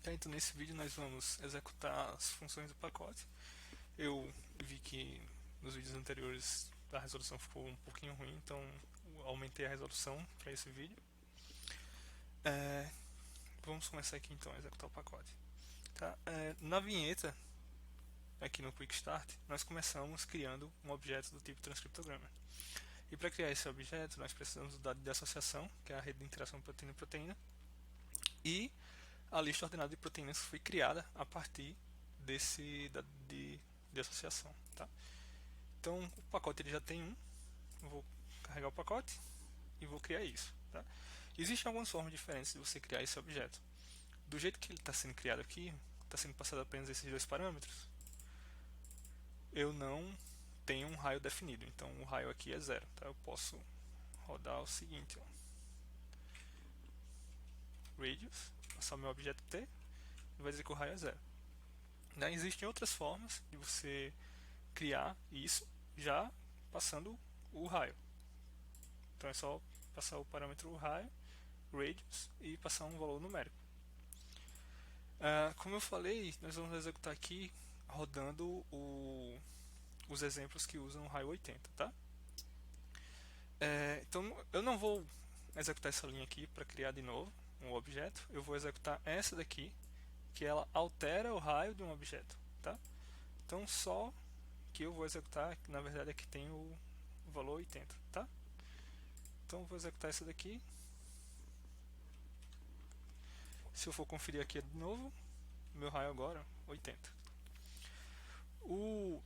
Tá, então nesse vídeo nós vamos executar as funções do pacote. Eu vi que nos vídeos anteriores a resolução ficou um pouquinho ruim, então eu aumentei a resolução para esse vídeo. Vamos começar aqui então a executar o pacote. Tá? Na vinheta, aqui no Quick Start, nós começamos criando um objeto do tipo transcriptograma. E para criar esse objeto, nós precisamos do dado de associação, que é a rede de interação proteína-proteína, e a lista ordenada de proteínas foi criada a partir desse dado de associação. Tá? Então, o pacote ele já tem um. Eu vou carregar o pacote e vou criar isso. Tá? Existem algumas formas diferentes de você criar esse objeto. Do jeito que ele está sendo criado aqui, está sendo passado apenas esses dois parâmetros, eu não tenho um raio definido. Então, o raio aqui é zero. Tá? Eu posso rodar o seguinte. Radius, passar o meu objeto T, e vai dizer que o raio é zero. Existem outras formas de você criar isso já passando o raio. Então é só passar o parâmetro raio, radius, e passar um valor numérico. Como eu falei, nós vamos executar aqui rodando os exemplos que usam o raio 80, tá? Então eu não vou executar essa linha aqui para criar de novo um objeto. Eu vou executar essa daqui, que ela altera o raio de um objeto, tá? Então só que eu vou executar, na verdade aqui tem o valor 80, tá? Então eu vou executar essa daqui. Se eu for conferir aqui de novo, meu raio agora 80. O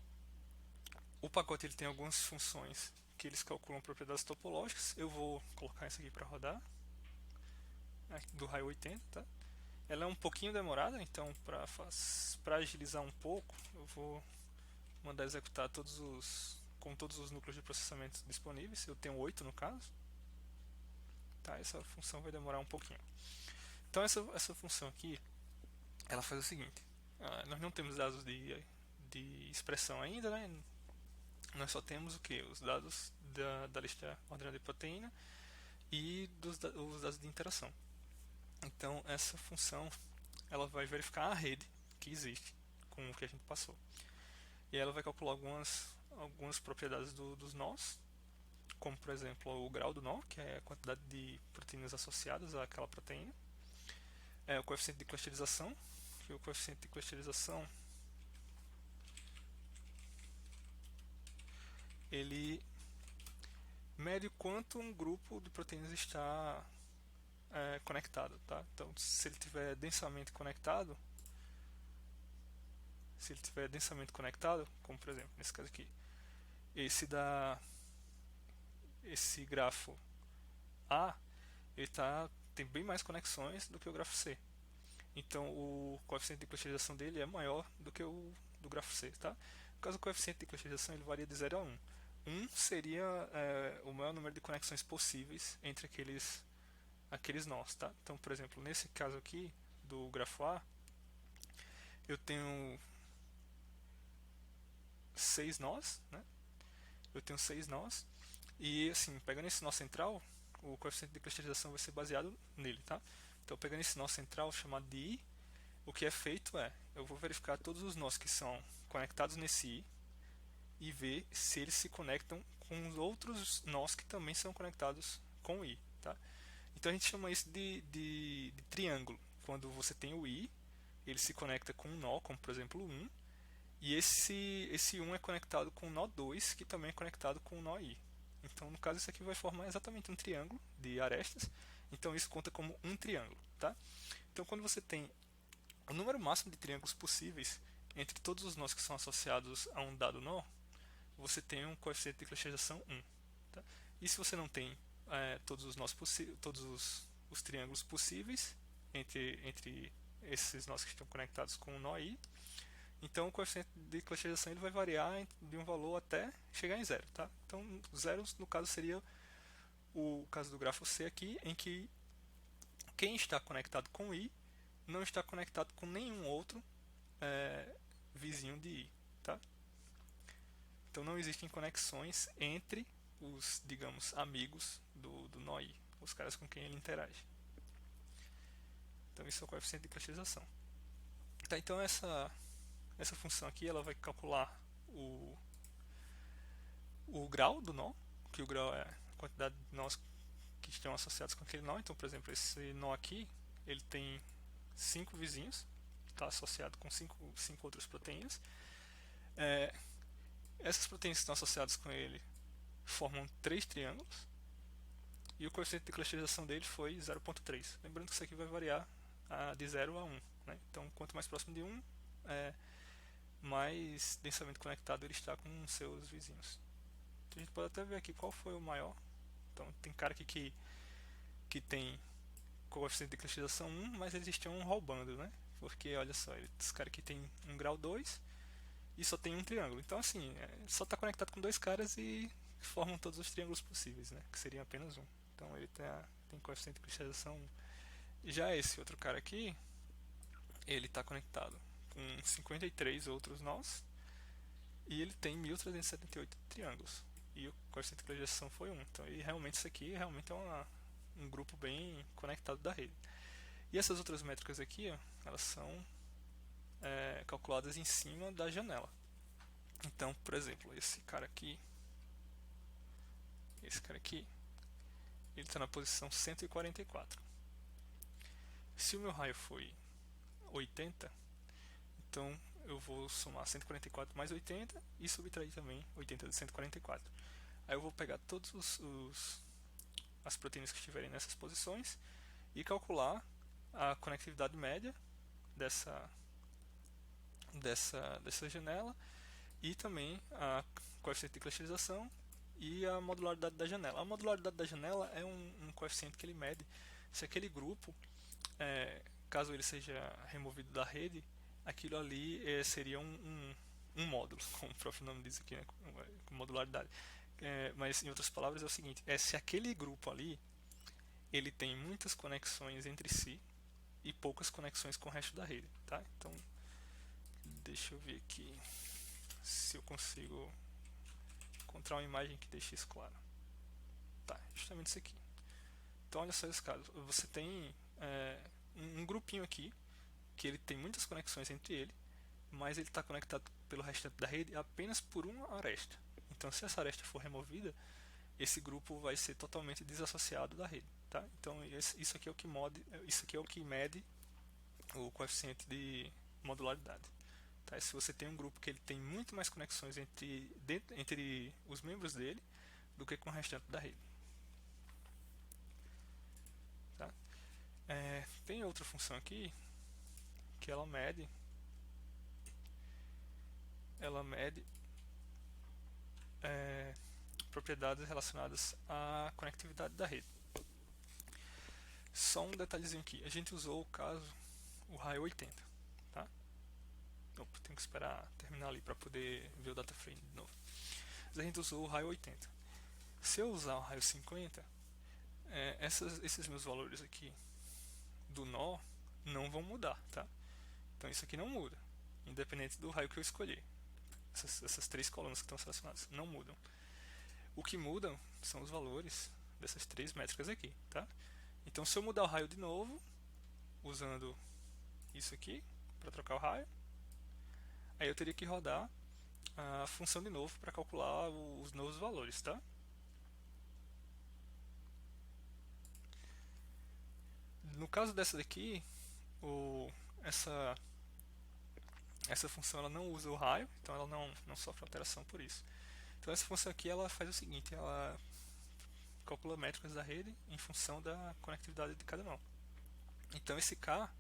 pacote ele tem algumas funções que eles calculam propriedades topológicas. Eu vou colocar isso aqui para rodar, do raio 80, tá? Ela é um pouquinho demorada, então para agilizar um pouco, eu vou mandar executar com todos os núcleos de processamento disponíveis. Eu tenho 8 no caso. Tá? Essa função vai demorar um pouquinho. Então essa função aqui, ela faz o seguinte: nós não temos dados de expressão ainda, né? Nós só temos o que? Os dados da lista ordenada de proteína e os dados de interação. Então essa função ela vai verificar a rede que existe com o que a gente passou. E ela vai calcular algumas propriedades dos nós, como por exemplo o grau do nó, que é a quantidade de proteínas associadas àquela proteína, o coeficiente de clusterização, que o coeficiente de clusterização ele mede quanto um grupo de proteínas está conectado, tá? Então, se ele estiver densamente conectado, como por exemplo nesse caso aqui, esse grafo A, ele tem bem mais conexões do que o grafo C. Então o coeficiente de clusterização dele é maior do que o do grafo C, tá? No caso, o coeficiente de clusterização ele varia de 0 a 1. 1 seria o maior número de conexões possíveis entre aqueles nós, tá? Então, por exemplo, nesse caso aqui do grafo A, eu tenho 6 nós, né? Eu tenho 6 nós e assim, pegando esse nó central, o coeficiente de clusterização vai ser baseado nele, tá? Então, pegando esse nó central chamado de I, o que é feito eu vou verificar todos os nós que são conectados nesse I e ver se eles se conectam com os outros nós que também são conectados com o I, tá? Então a gente chama isso de triângulo. Quando você tem o I, ele se conecta com um nó, como por exemplo o 1, e esse 1 é conectado com o nó 2, que também é conectado com o nó I. Então, no caso, isso aqui vai formar exatamente um triângulo de arestas. Então, isso conta como um triângulo, tá? Então, quando você tem o número máximo de triângulos possíveis entre todos os nós que são associados a um dado nó, você tem um coeficiente de clusterização 1. Tá? E se você não tem todos os nós todos os triângulos possíveis entre esses nós que estão conectados com o nó I, então o coeficiente de clusterização ele vai variar de um valor até chegar em zero. Tá? Então, zero no caso seria o caso do grafo C aqui, em que quem está conectado com I não está conectado com nenhum outro vizinho de I. Tá? Então não existem conexões entre os, digamos, amigos do nó I, os caras com quem ele interage. Então isso é o coeficiente de clusterização. Tá, então essa função aqui ela vai calcular o, o grau do nó, que o grau é a quantidade de nós que estão associados com aquele nó. Então, por exemplo, esse nó aqui, ele tem 5 vizinhos, está associado com 5 outras proteínas. É, essas proteínas que estão associadas com ele formam 3 triângulos, e o coeficiente de clusterização dele foi 0,3. Lembrando que isso aqui vai variar de 0 a 1. Né? Então, quanto mais próximo de 1, mais densamente conectado ele está com seus vizinhos. Então, a gente pode até ver aqui qual foi o maior. Então, tem cara aqui que tem coeficiente de clusterização 1, mas eles estão roubando, né? Porque, olha só, esse cara aqui tem 1 grau 2 e só tem um triângulo. Então, assim, só está conectado com 2 caras e formam todos os triângulos possíveis, né? Que seria apenas um. Então, ele tem coeficiente de clusterização 1. Já esse outro cara aqui, ele está conectado com 53 outros nós e ele tem 1378 triângulos. E o coeficiente de clusterização foi 1. Então, isso aqui realmente é um grupo bem conectado da rede. E essas outras métricas aqui, ó, elas são calculadas em cima da janela. Então, por exemplo, esse cara aqui, ele está na posição 144. Se o meu raio foi 80, então eu vou somar 144 mais 80 e subtrair também 80 de 144. Aí eu vou pegar todas as proteínas que estiverem nessas posições e calcular a conectividade média dessa janela e também a coeficiente de clusterização e a modularidade da janela. A modularidade da janela é um coeficiente que ele mede se aquele grupo, caso ele seja removido da rede, aquilo ali seria um módulo, como o próprio nome diz aqui, né, com modularidade. Mas em outras palavras é o seguinte, se aquele grupo ali ele tem muitas conexões entre si e poucas conexões com o resto da rede, tá? Então, deixa eu ver aqui se eu consigo encontrar uma imagem que deixe isso claro. Tá, justamente isso aqui. Então, olha só esse caso. Você tem um grupinho aqui que ele tem muitas conexões entre ele, mas ele está conectado pelo restante da rede apenas por uma aresta. Então, se essa aresta for removida, esse grupo vai ser totalmente desassociado da rede. Tá? Então, isso aqui é o que mede o coeficiente de modularidade. Tá? Se você tem um grupo que ele tem muito mais conexões entre os membros dele do que com o restante da rede. Tá? Tem outra função aqui que ela mede propriedades relacionadas à conectividade da rede. Só um detalhezinho aqui, a gente usou o raio 80, tá? Opa, tenho que esperar terminar ali para poder ver o data frame de novo. Mas a gente usou o raio 80. Se eu usar o raio 50, esses meus valores aqui do nó não vão mudar, tá? Então isso aqui não muda, independente do raio que eu escolher. Essas 3 colunas que estão selecionadas não mudam. O que mudam são os valores dessas 3 métricas aqui, tá? Então, se eu mudar o raio de novo, usando isso aqui para trocar o raio, aí eu teria que rodar a função de novo para calcular os novos valores, tá? No caso dessa daqui, essa função ela não usa o raio, então ela não sofre alteração por isso. Então essa função aqui ela faz o seguinte, ela calcula métricas da rede em função da conectividade de cada nó. Então esse K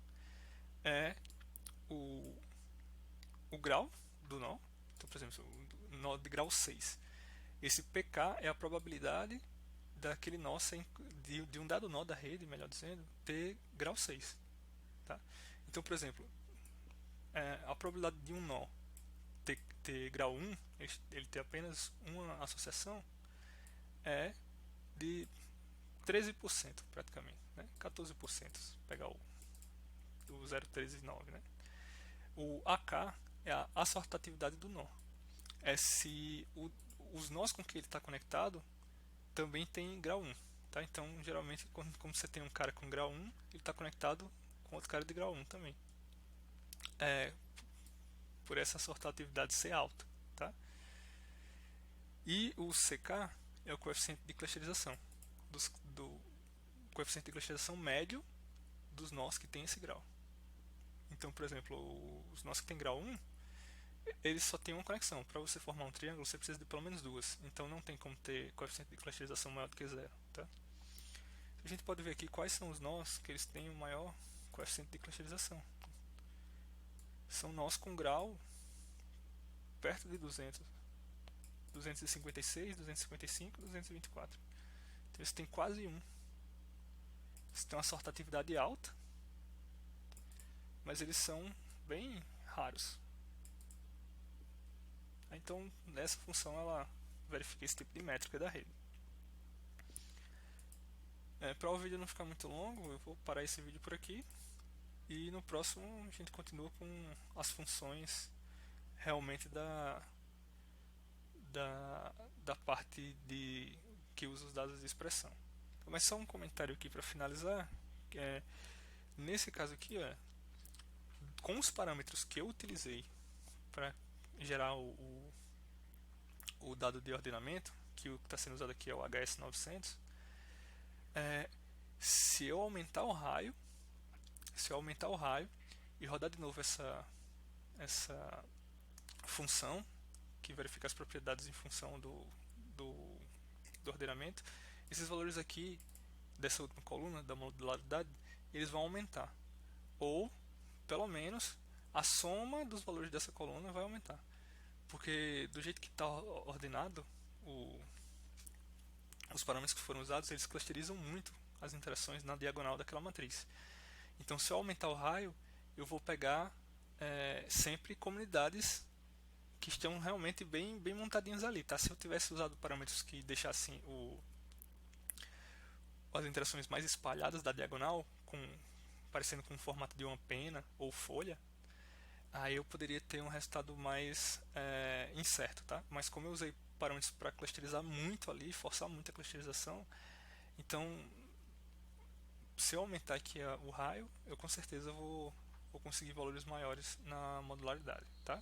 é o grau do nó. Então, por exemplo, o nó de grau 6. Esse PK é a probabilidade daquele nó de um dado nó da rede, melhor dizendo, ter grau 6. Tá? Então, por exemplo, a probabilidade de um nó ter grau 1, ele ter apenas uma associação, é de 13% praticamente, né? 14%, se pegar o 0,139, né? O AK é a assortatividade do nó. É se os nós com que ele está conectado também tem grau 1. Tá? Então, geralmente, como você tem um cara com grau 1, ele está conectado com outro cara de grau 1 também. é, por essa sortatividade ser alta, tá? E o CK é o coeficiente de clusterização, do coeficiente de clusterização médio dos nós que tem esse grau. Então, por exemplo, os nós que tem grau 1, eles só têm uma conexão. Para você formar um triângulo, você precisa de pelo menos duas. Então, não tem como ter coeficiente de clusterização maior do que zero, tá? A gente pode ver aqui quais são os nós que eles têm o maior coeficiente de clusterização. São nós com grau perto de 200, 256, 255, 224. Então, eles têm quase 1. Eles têm uma sortatividade alta, mas eles são bem raros. Então, nessa função, ela verifica esse tipo de métrica da rede. Para o vídeo não ficar muito longo, eu vou parar esse vídeo por aqui. E no próximo a gente continua com as funções realmente da parte que usa os dados de expressão. Mas só um comentário aqui para finalizar. Nesse caso aqui, com os parâmetros que eu utilizei para gerar o dado de ordenamento, que o que está sendo usado aqui é o HS900, se eu aumentar o raio e rodar de novo essa função que verifica as propriedades em função do ordenamento, esses valores aqui dessa última coluna da modularidade, eles vão aumentar, ou pelo menos a soma dos valores dessa coluna vai aumentar, porque do jeito que está ordenado, os parâmetros que foram usados, eles clusterizam muito as interações na diagonal daquela matriz. Então, se eu aumentar o raio, eu vou pegar sempre comunidades que estão realmente bem montadinhas ali, tá? Se eu tivesse usado parâmetros que deixassem as interações mais espalhadas da diagonal, parecendo com o formato de uma pena ou folha, aí eu poderia ter um resultado mais incerto, tá? Mas como eu usei parâmetros para clusterizar muito ali, forçar muito a clusterização, então se eu aumentar aqui o raio, eu com certeza vou conseguir valores maiores na modularidade, tá?